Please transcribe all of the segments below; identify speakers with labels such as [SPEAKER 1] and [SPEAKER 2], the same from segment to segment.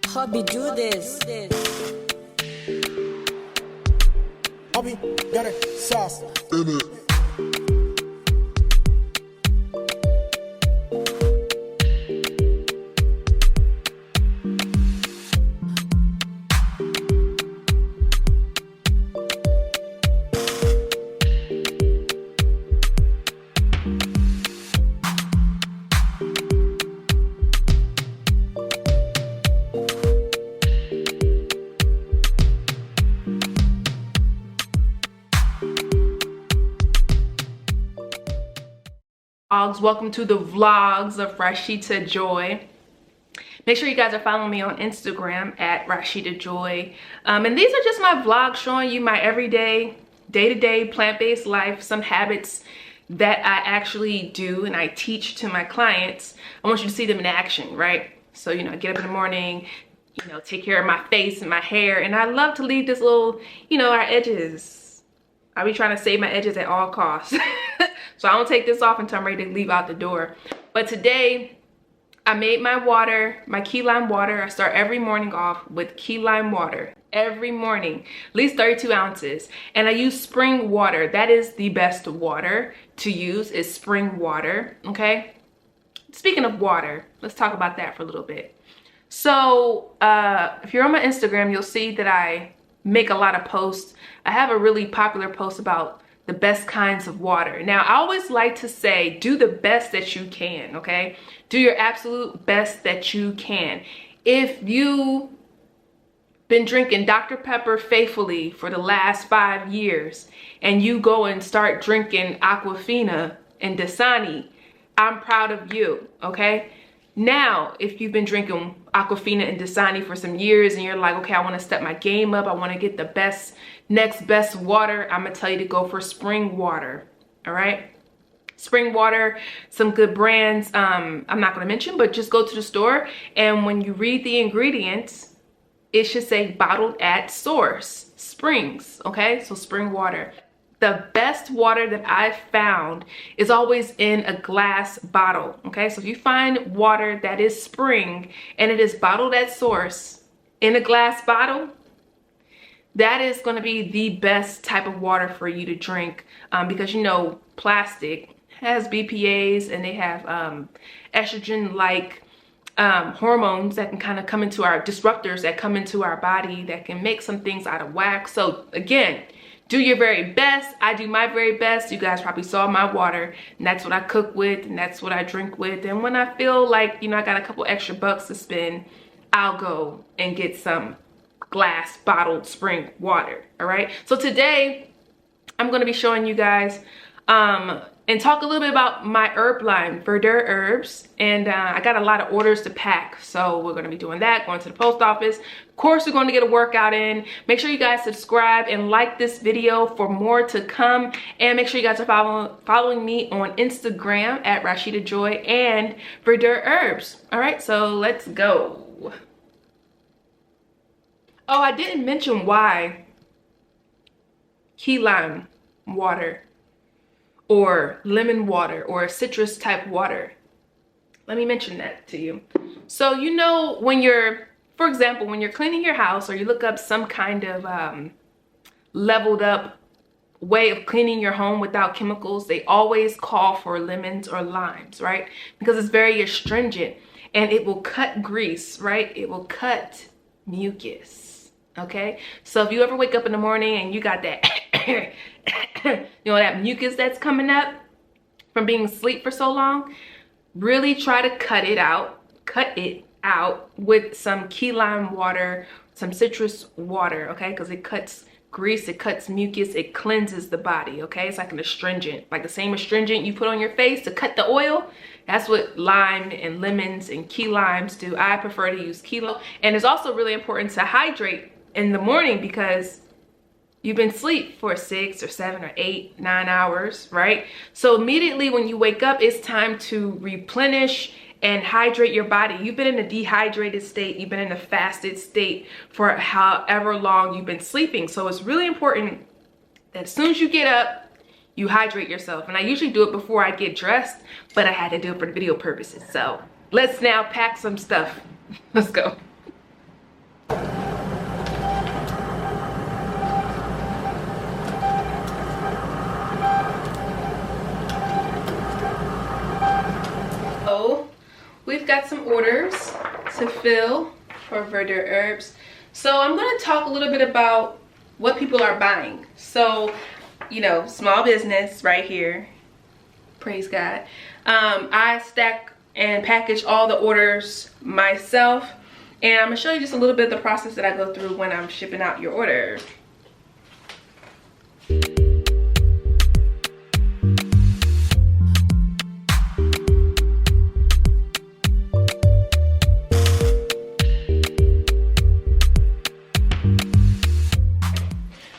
[SPEAKER 1] Hobby, do this.
[SPEAKER 2] Hobby, got it, sauce in it.
[SPEAKER 3] Welcome to the vlogs of Rashida Joy. Make sure you guys are following me on Instagram at Rashida Joy. And these are just my vlogs showing you my everyday, day-to-day plant-based life, some habits that I actually do and I teach to my clients. I want you to see them in action, right? So, you know, I get up in the morning, you know, take care of my face and my hair, and I love to leave this little, you know, our edges. I be trying to save my edges at all costs. So I don't take this off until I'm ready to leave out the door. But today, I made my water, my key lime water. I start every morning off with key lime water. Every morning, at least 32 ounces. And I use spring water. That is the best water to use, is spring water, okay? Speaking of water, let's talk about that for a little bit. So if you're on my Instagram, you'll see that I make a lot of posts. I have a really popular post about the best kinds of water. Now, I always like to say, do the best that you can, okay? Do your absolute best that you can. If you've been drinking Dr. Pepper faithfully for the last 5 years and you go and start drinking Aquafina and Dasani, I'm proud of you, okay? Now, if you've been drinking Aquafina and Dasani for some years and you're like, okay, I want to step my game up, I want to get the best, next best water, I'm going to tell you to go for spring water, all right? Spring water, some good brands, I'm not going to mention, but just go to the store, and when you read the ingredients, it should say bottled at source, springs, okay? So spring water. The best water that I've found is always in a glass bottle, okay? So if you find water that is spring and it is bottled at source in a glass bottle, that is going to be the best type of water for you to drink, because, you know, plastic has BPAs and they have estrogen-like hormones that can kind of come into our disruptors that come into our body that can make some things out of whack. So again, do your very best. I do my very best. You guys probably saw my water, and that's what I cook with, and that's what I drink with. And when I feel like, you know, I got a couple extra bucks to spend, I'll go and get some glass bottled spring water, all right? So today, I'm gonna be showing you guys and talk a little bit about my herb line, Verdure herbs. And I got a lot of orders to pack, so we're gonna be doing that, going to the post office. Of course, we're going to get a workout in. Make sure you guys subscribe and like this video for more to come. And make sure you guys are following me on Instagram at Rashida Joy and Verdure herbs. All right, so let's go. Oh, I didn't mention why key lime water or lemon water or citrus type water. Let me mention that to you. So, you know, when you're, for example, when you're cleaning your house or you look up some kind of leveled up way of cleaning your home without chemicals, they always call for lemons or limes, right? Because it's very astringent and it will cut grease, right? It will cut mucus, okay? So if you ever wake up in the morning and you got that, you know, that mucus that's coming up from being asleep for so long, really try to cut it out with some key lime water, some citrus water, okay? Because it cuts grease, it cuts mucus, it cleanses the body, okay? It's like an astringent, like the same astringent you put on your face to cut the oil. That's what lime and lemons and key limes do. I prefer to use key lime. And it's also really important to hydrate in the morning because you've been asleep for 6 or 7 or 8, 9 hours, right? So immediately when you wake up, it's time to replenish and hydrate your body. You've been in a dehydrated state, you've been in a fasted state for however long you've been sleeping. So it's really important that as soon as you get up, you hydrate yourself. And I usually do it before I get dressed, but I had to do it for the video purposes. So let's now pack some stuff. Let's go. So we've got some orders to fill for Verdure herbs. So I'm going to talk a little bit about what people are buying. So, you know, small business right here. Praise God. I stack and package all the orders myself. And I'm going to show you just a little bit of the process that I go through when I'm shipping out your order.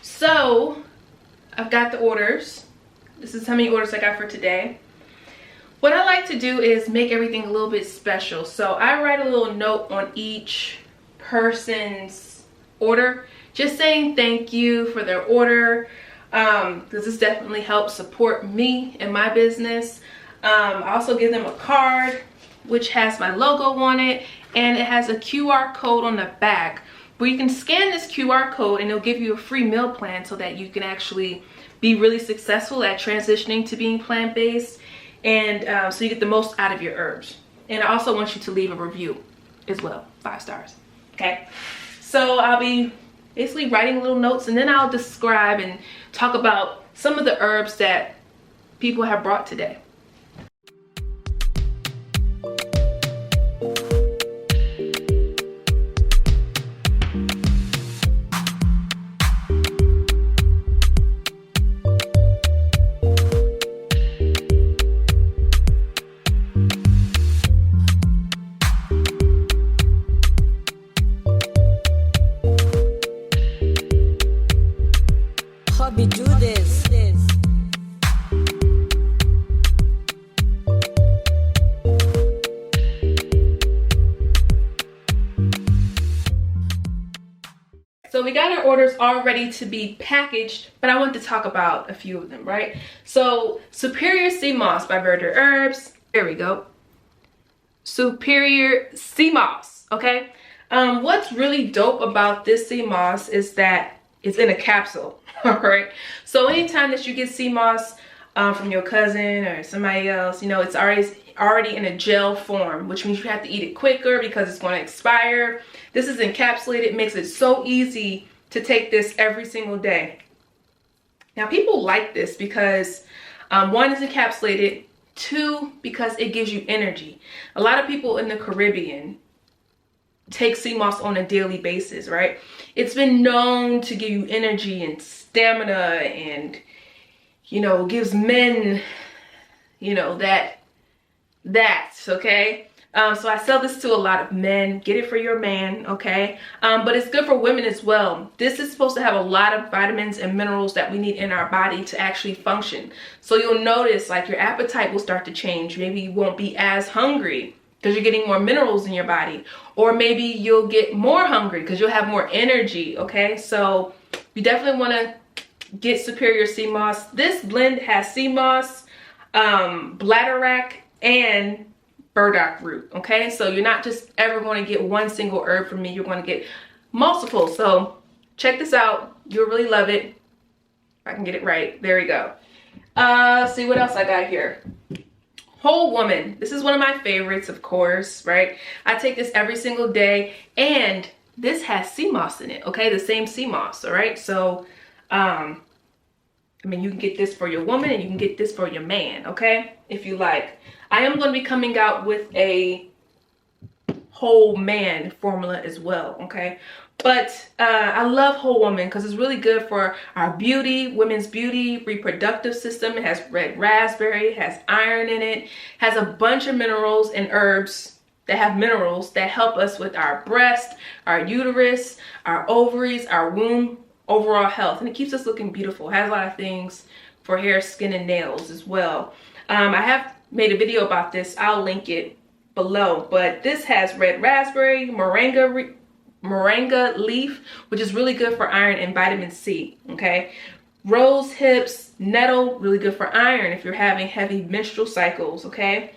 [SPEAKER 3] So I've got the orders. This is how many orders I got for today. What I like to do is make everything a little bit special. So I write a little note on each person's order, just saying thank you for their order, because this definitely helps support me and my business. I also give them a card which has my logo on it, and it has a QR code on the back where you can scan this QR code and it'll give you a free meal plan so that you can actually be really successful at transitioning to being plant-based, and so you get the most out of your herbs. And I also want you to leave a review as well, 5 stars. Okay, so I'll be basically writing little notes, and then I'll describe and talk about some of the herbs that people have brought today.
[SPEAKER 1] Hobby do this.
[SPEAKER 3] So we got our orders all ready to be packaged, but I want to talk about a few of them, right? So Superior Sea Moss by Verdure Herbs. There we go. Superior Sea Moss, okay? What's really dope about this sea moss is that it's in a capsule, all right? So anytime that you get sea moss from your cousin or somebody else, you know, it's already in a gel form, which means you have to eat it quicker because it's going to expire. This is encapsulated. It makes it so easy to take this every single day. Now, people like this because one, is encapsulated. 2, because it gives you energy. A lot of people in the Caribbean take sea moss on a daily basis, right? It's been known to give you energy and stamina, and, you know, gives men, you know, that's okay. So I sell this to a lot of men. Get it for your man, okay? But it's good for women as well. This is supposed to have a lot of vitamins and minerals that we need in our body to actually function. So you'll notice, like, your appetite will start to change. Maybe you won't be as hungry because you're getting more minerals in your body. Or maybe you'll get more hungry because you'll have more energy, okay? So you definitely want to get Superior Sea Moss. This blend has sea moss, bladderwrack, and burdock root, okay? So you're not just ever going to get one single herb from me. You're going to get multiple. So check this out. You'll really love it. If I can get it right. There we go. See what else I got here. Whole Woman. This is one of my favorites, of course, right? I take this every single day, and this has sea moss in it, okay? The same sea moss, all right? So, I mean, you can get this for your woman and you can get this for your man, okay? If you like. I am going to be coming out with a whole man formula as well, okay? But I love Whole Woman because it's really good for our beauty, women's beauty, reproductive system. It has red raspberry, it has iron in it, has a bunch of minerals and herbs that have minerals that help us with our breast, our uterus, our ovaries, our womb, overall health. And it keeps us looking beautiful. It has a lot of things for hair, skin, and nails as well. I have made a video about this. I'll link it below. But this has red raspberry, moringa leaf, which is really good for iron and vitamin C, okay? Rose hips, nettle, really good for iron if you're having heavy menstrual cycles, okay?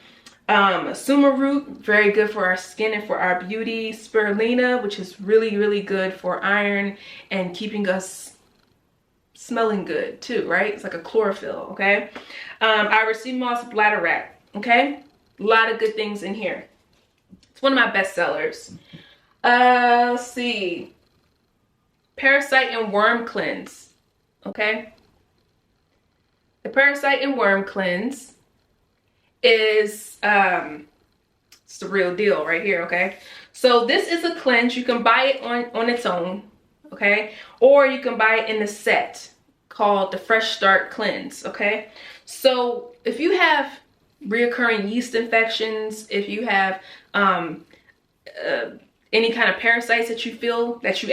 [SPEAKER 3] Suma root, very good for our skin and for our beauty. Spirulina, which is really, really good for iron and keeping us smelling good too, right? It's like a chlorophyll, okay? Iris sea moss, bladderwrack, okay? A lot of good things in here. It's one of my best sellers. Let's see. Parasite and worm cleanse, okay? The parasite and worm cleanse is it's the real deal right here, okay? So this is a cleanse. You can buy it on its own, okay? Or you can buy it in the set called the Fresh Start Cleanse, okay? So if you have reoccurring yeast infections, if you have any kind of parasites that you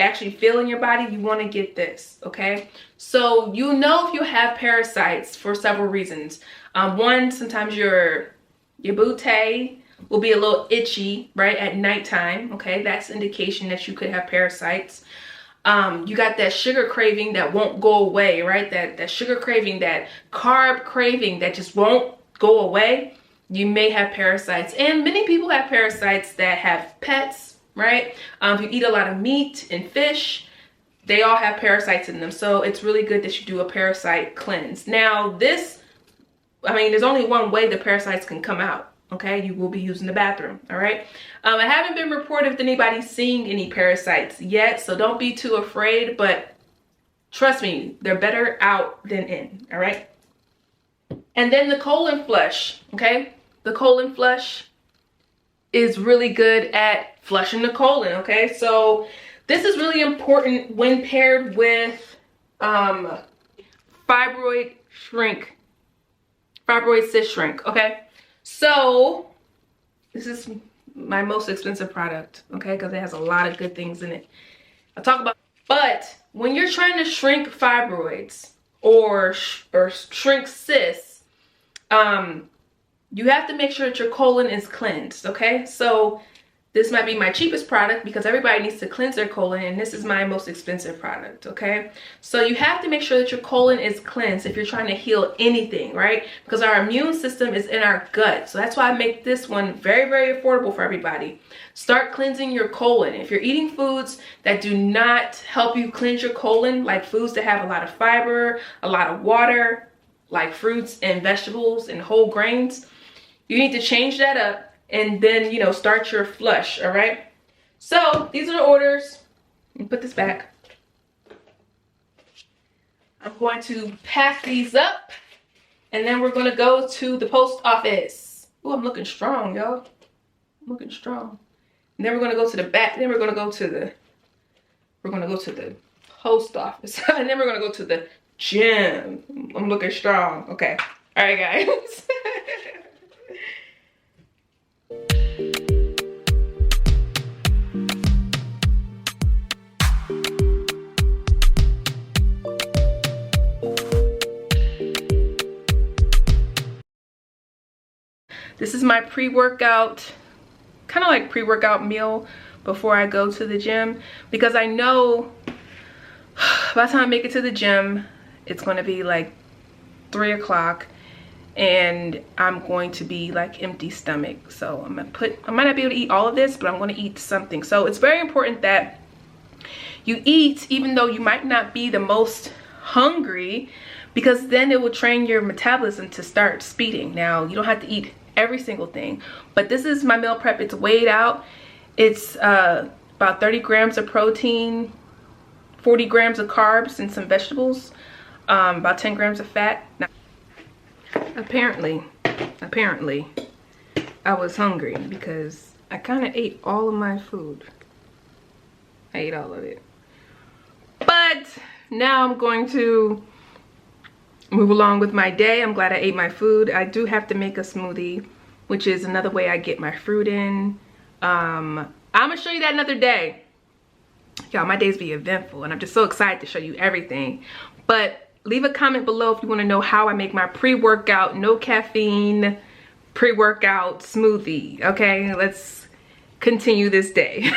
[SPEAKER 3] actually feel in your body, you want to get this, okay? So you know if you have parasites for several reasons. One, sometimes your booty will be a little itchy, right, at nighttime, okay? That's indication that you could have parasites. You got that sugar craving that won't go away, right? That sugar craving, that carb craving that just won't go away. You may have parasites. And many people have parasites that have pets, right? If you eat a lot of meat and fish, they all have parasites in them. So it's really good that you do a parasite cleanse. Now this, I mean, there's only one way the parasites can come out. Okay, you will be using the bathroom, all right? I haven't been reported with anybody seeing any parasites yet, so don't be too afraid, but trust me, they're better out than in, all right? And then the colon flush, okay? The colon flush is really good at flushing the colon, okay? So this is really important when paired with fibroid cyst shrink, okay? So this is my most expensive product, okay, because it has a lot of good things in it. I'll talk about, but when you're trying to shrink fibroids or shrink cysts, you have to make sure that your colon is cleansed, okay? So this might be my cheapest product because everybody needs to cleanse their colon, and this is my most expensive product, okay? So you have to make sure that your colon is cleansed if you're trying to heal anything, right? Because our immune system is in our gut. So that's why I make this one very, very affordable for everybody. Start cleansing your colon. If you're eating foods that do not help you cleanse your colon, like foods that have a lot of fiber, a lot of water, like fruits and vegetables and whole grains, you need to change that up. And then, you know, start your flush, all right? So these are the orders. Let me put this back. I'm going to pack these up, and then we're going to go to the post office. Oh, I'm looking strong, y'all. I'm looking strong. And then we're going to go to the back. Then we're going to go to the post office. And then we're going to go to the gym. I'm looking strong. Okay. All right, guys. This is my pre-workout, kind of like pre-workout meal before I go to the gym, because I know by the time I make it to the gym, it's going to be like 3 o'clock and I'm going to be like empty stomach. So I might not be able to eat all of this, but I'm going to eat something. So it's very important that you eat even though you might not be the most hungry, because then it will train your metabolism to start speeding. Now, you don't have to eat every single thing, but this is my meal prep. It's weighed out. It's about 30 grams of protein, 40 grams of carbs and some vegetables, about 10 grams of fat. Now, apparently I was hungry because I kind of ate all of my food. I ate all of it, but now I'm going to move along with my day. I'm glad I ate my food. I do have to make a smoothie, which is another way I get my fruit in. I'm gonna show you that another day. Y'all, my days be eventful and I'm just so excited to show you everything. But leave a comment below if you want to know how I make my pre-workout, no caffeine, pre-workout smoothie. Okay, let's continue this day.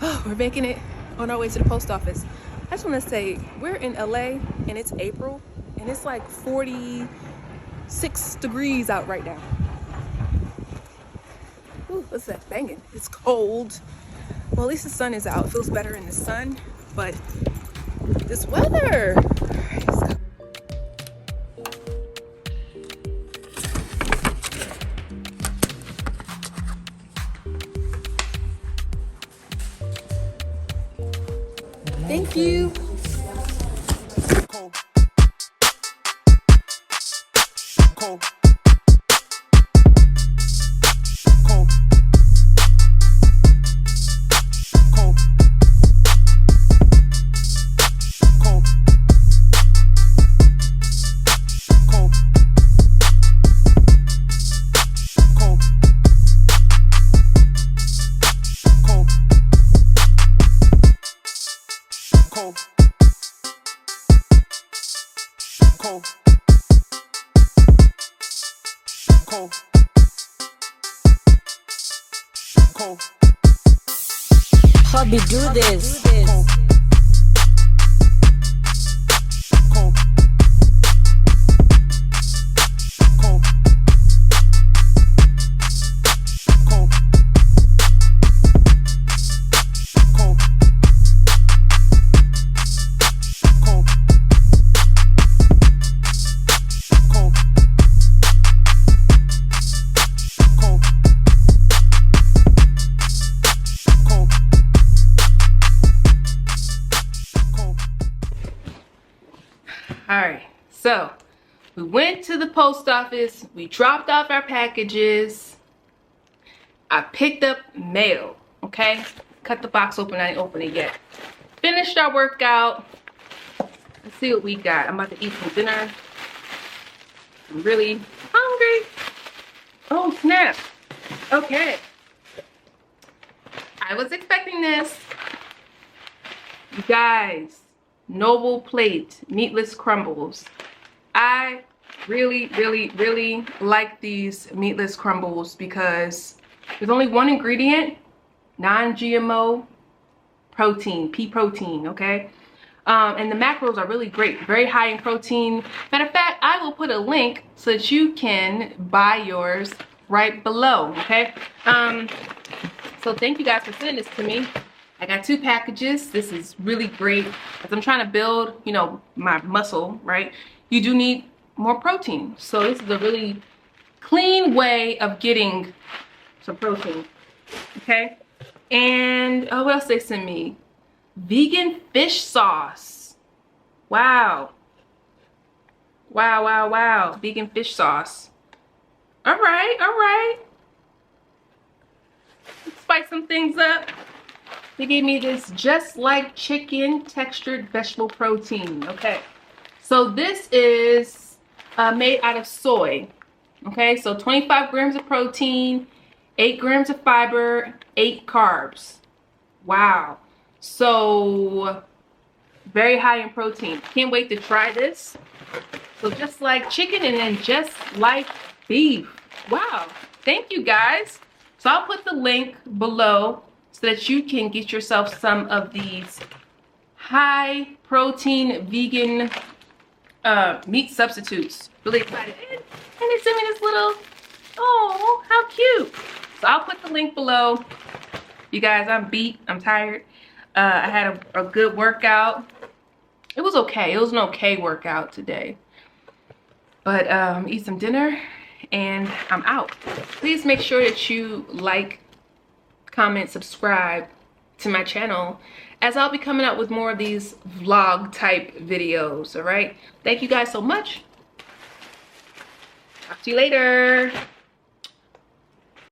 [SPEAKER 3] Oh, we're making it on our way to the post office. I just want to say, we're in LA and it's April and it's like 46 degrees out right now. What's that banging? It's cold. Well, at least the sun is out. It feels better in the sun, but this weather. Thank you.
[SPEAKER 2] Cold. Cold. Cold. Cold. Cold. Cold. Cold. Cold. Cold. Cold. Cold. Cold.
[SPEAKER 1] Hobby, do this.
[SPEAKER 2] Cold. Cold. Cold. Cold. Cold. Cold. Cold. Cold. Cold. Cold.
[SPEAKER 3] All right, so we went to the post office, we dropped off our packages, I picked up mail, okay? Cut the box open, I didn't open it yet. Finished our workout. Let's see what we got. I'm about to eat some dinner. I'm really hungry. Oh snap, okay. I was expecting this. You guys, Noble Plate meatless crumbles. I really like these meatless crumbles because there's only one ingredient, non-GMO protein, pea protein, okay? And the macros are really great, very high in protein. Matter of fact, I will put a link so that you can buy yours right below, okay? So thank you guys for sending this to me. I got 2 packages. This is really great. As I'm trying to build, you know, my muscle, right? You do need more protein. So this is a really clean way of getting some protein, okay? And oh, what else they sent me? Vegan fish sauce. Wow. Wow. Vegan fish sauce. All right. Let's spice some things up. They gave me this just like chicken textured vegetable protein. Okay, so this is made out of soy. Okay, so 25 grams of protein, 8 grams of fiber, 8 carbs. Wow, so very high in protein. Can't wait to try this. So just like chicken and then just like beef. Wow, thank you guys. So I'll put the link below so that you can get yourself some of these high protein vegan meat substitutes. Really excited. And they sent me this little, oh, how cute. So I'll put the link below. You guys, I'm beat, I'm tired. I had a good workout. It was okay, it was an okay workout today. But eat some dinner and I'm out. Please make sure that you like, comment, subscribe to my channel, as I'll be coming out with more of these vlog type videos. All right, thank you guys so much. Talk to you later.